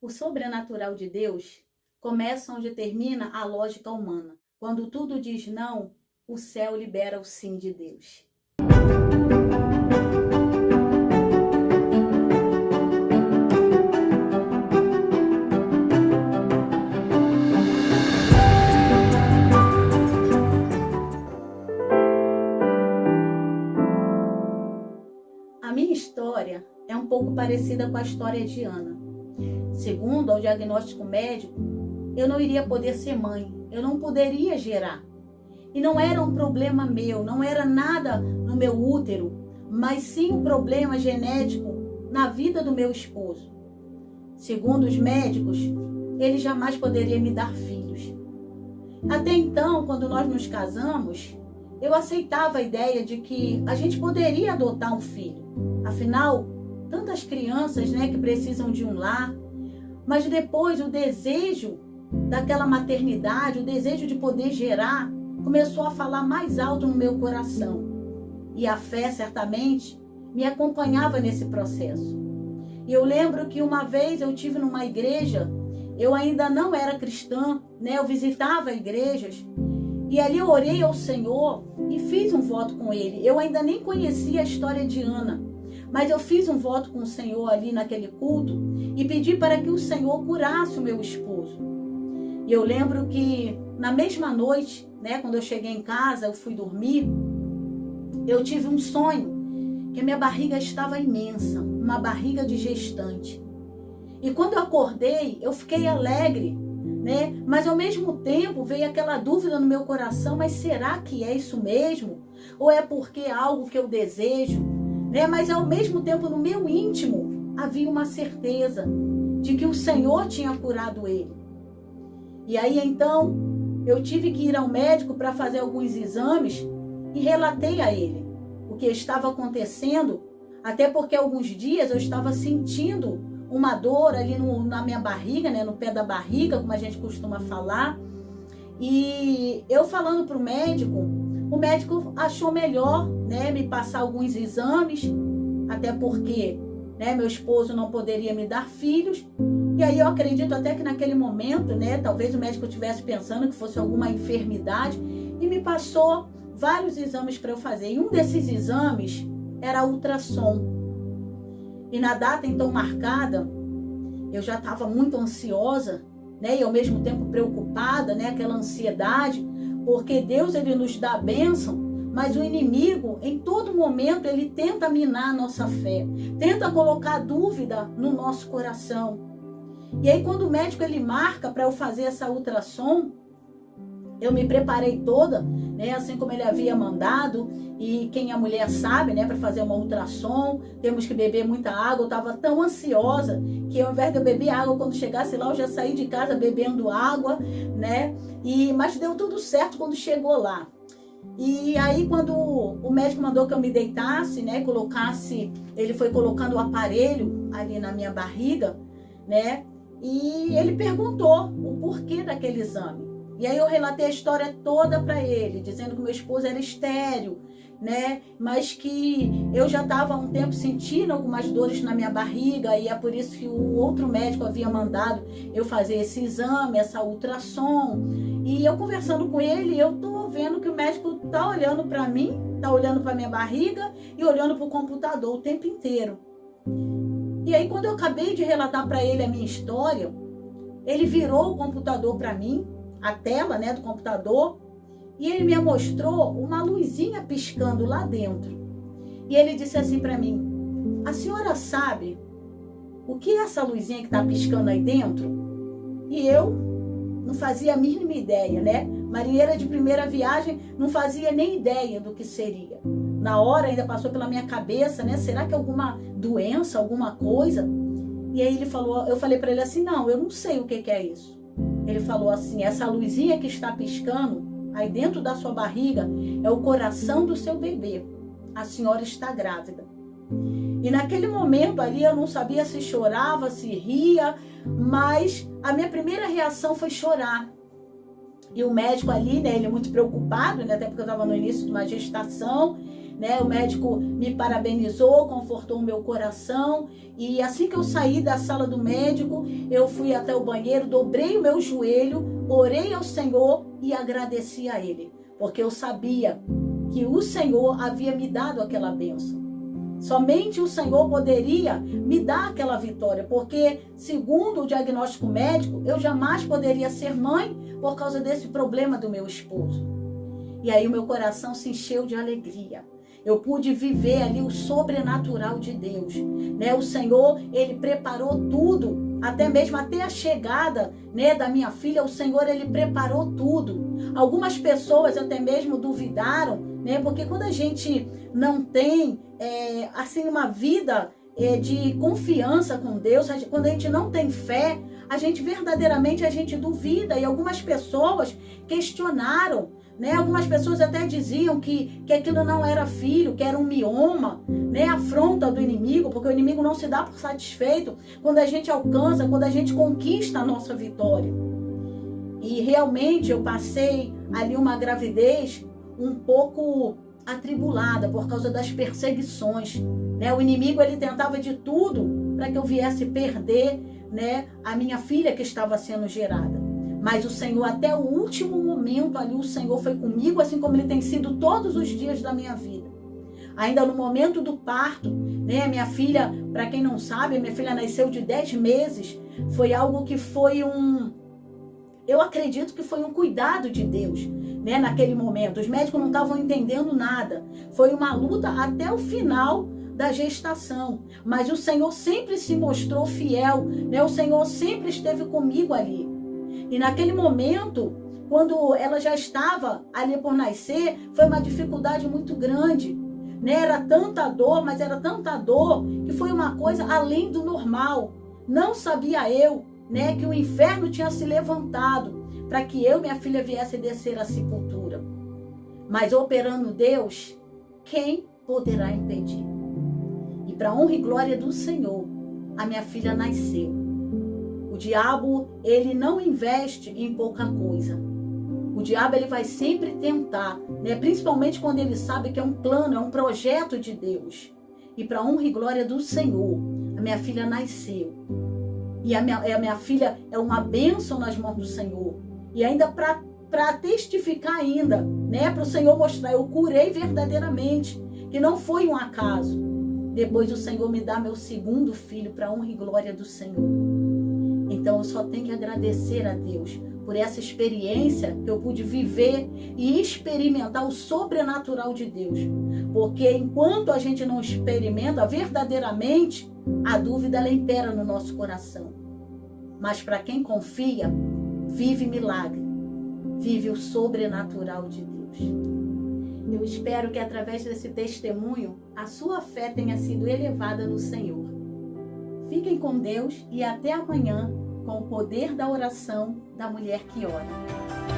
O sobrenatural de Deus começa onde termina a lógica humana. Quando tudo diz não, o céu libera o sim de Deus. A minha história é um pouco parecida com a história de Ana. Segundo o diagnóstico médico, eu não iria poder ser mãe, eu não poderia gerar. E não era um problema meu, não era nada no meu útero, mas sim um problema genético na vida do meu esposo. Segundo os médicos, ele jamais poderia me dar filhos. Até então, quando nós nos casamos, eu aceitava a ideia de que a gente poderia adotar um filho. Afinal, tantas crianças, que precisam de um lar. Mas depois o desejo daquela maternidade, o desejo de poder gerar, começou a falar mais alto no meu coração. E a fé, certamente, me acompanhava nesse processo. E eu lembro que uma vez eu estive numa igreja, eu ainda não era cristã, eu visitava igrejas, e ali eu orei ao Senhor e fiz um voto com Ele. Eu ainda nem conhecia a história de Ana, mas eu fiz um voto com o Senhor ali naquele culto e pedi para que o Senhor curasse o meu esposo. E eu lembro que na mesma noite, quando eu cheguei em casa, eu fui dormir, eu tive um sonho que a minha barriga estava imensa, uma barriga de gestante. E quando eu acordei, eu fiquei alegre, mas ao mesmo tempo veio aquela dúvida no meu coração, mas será que é isso mesmo? Ou é porque é algo que eu desejo? Mas ao mesmo tempo no meu íntimo havia uma certeza de que o Senhor tinha curado ele. E aí então eu tive que ir ao médico para fazer alguns exames e relatei a ele o que estava acontecendo, até porque alguns dias eu estava sentindo uma dor ali na minha barriga, no pé da barriga, como a gente costuma falar. E eu falando para o médico achou melhor me passar alguns exames, até porque meu esposo não poderia me dar filhos. E aí eu acredito até que naquele momento, talvez o médico estivesse pensando que fosse alguma enfermidade e me passou vários exames para eu fazer. E um desses exames era ultrassom. E na data então marcada, eu já estava muito ansiosa, e ao mesmo tempo preocupada, aquela ansiedade, porque Deus ele nos dá a bênção, mas o inimigo em todo momento ele tenta minar a nossa fé, tenta colocar dúvida no nosso coração. E aí quando o médico ele marca para eu fazer essa ultrassom, eu me preparei toda, assim como ele havia mandado, e quem é mulher sabe, para fazer uma ultrassom, temos que beber muita água. Eu estava tão ansiosa que ao invés de eu beber água, quando chegasse lá, eu já saí de casa bebendo água, mas deu tudo certo quando chegou lá. E aí quando o médico mandou que eu me deitasse, colocasse, ele foi colocando o aparelho ali na minha barriga, e ele perguntou o porquê daquele exame. E aí eu relatei a história toda para ele, dizendo que meu esposo era estéril, mas que eu já estava há um tempo sentindo algumas dores na minha barriga, e é por isso que o outro médico havia mandado eu fazer esse exame, essa ultrassom. E eu conversando com ele, eu tô vendo que o médico tá olhando para mim, tá olhando para minha barriga e olhando para o computador o tempo inteiro. E aí quando eu acabei de relatar para ele a minha história, ele virou o computador para mim, a tela do computador, e ele me mostrou uma luzinha piscando lá dentro. E ele disse assim para mim: a senhora sabe o que é essa luzinha que está piscando aí dentro? E eu não fazia a mínima ideia, marinheira de primeira viagem, não fazia nem ideia do que seria. Na hora ainda passou pela minha cabeça, será que é alguma doença, alguma coisa? E aí ele falou, eu falei para ele assim: não, eu não sei o que é isso. Ele falou assim: essa luzinha que está piscando aí dentro da sua barriga é o coração do seu bebê. A senhora está grávida. E naquele momento ali eu não sabia se chorava, se ria, mas a minha primeira reação foi chorar. E o médico ali, ele muito preocupado, até porque eu estava no início de uma gestação, né? O médico me parabenizou, confortou o meu coração. E assim que eu saí da sala do médico, eu fui até o banheiro, dobrei o meu joelho, orei ao Senhor e agradeci a Ele. Porque eu sabia que o Senhor havia me dado aquela bênção. Somente o Senhor poderia me dar aquela vitória, porque, segundo o diagnóstico médico, eu jamais poderia ser mãe por causa desse problema do meu esposo. E aí o meu coração se encheu de alegria. Eu pude viver ali o sobrenatural de Deus, né? O Senhor, Ele preparou tudo, até mesmo até a chegada, né, da minha filha, o Senhor, Ele preparou tudo. Algumas pessoas até mesmo duvidaram, né? Porque quando a gente não tem, assim, uma vida de confiança com Deus, quando a gente não tem fé, a gente verdadeiramente duvida. E algumas pessoas questionaram, né? Algumas pessoas até diziam que aquilo não era filho, que era um mioma, né? Afronta do inimigo, porque o inimigo não se dá por satisfeito quando a gente alcança, quando a gente conquista a nossa vitória. E realmente eu passei ali uma gravidez um pouco atribulada por causa das perseguições, né? O inimigo, ele tentava de tudo para que eu viesse perder, né, a minha filha que estava sendo gerada. Mas o Senhor, até o último momento ali, o Senhor foi comigo, assim como Ele tem sido todos os dias da minha vida. Ainda no momento do parto, né, minha filha, para quem não sabe, minha filha nasceu de 10 meses, foi algo que foi eu acredito que foi um cuidado de Deus, né, naquele momento. Os médicos não estavam entendendo nada. Foi uma luta até o final da gestação. Mas o Senhor sempre se mostrou fiel, né? O Senhor sempre esteve comigo ali. E naquele momento, quando ela já estava ali por nascer, foi uma dificuldade muito grande, né? Era tanta dor, mas era tanta dor que foi uma coisa além do normal. Não sabia eu, né, que o inferno tinha se levantado para que eu, minha filha, viesse descer à sepultura. Mas operando Deus, quem poderá impedir? E para honra e glória do Senhor, a minha filha nasceu. O diabo, ele não investe em pouca coisa. O diabo, ele vai sempre tentar, né? Principalmente quando ele sabe que é um plano, é um projeto de Deus. E para honra e glória do Senhor, a minha filha nasceu. E a minha filha é uma bênção nas mãos do Senhor. E ainda para testificar ainda, né? Para o Senhor mostrar, eu curei verdadeiramente, que não foi um acaso. Depois o Senhor me dá meu segundo filho para honra e glória do Senhor. Então eu só tenho que agradecer a Deus por essa experiência que eu pude viver e experimentar o sobrenatural de Deus. Porque enquanto a gente não experimenta verdadeiramente, a dúvida, ela impera no nosso coração. Mas para quem confia, vive milagre, vive o sobrenatural de Deus. Eu espero que através desse testemunho, a sua fé tenha sido elevada no Senhor. Fiquem com Deus e até amanhã com o poder da oração da mulher que ora.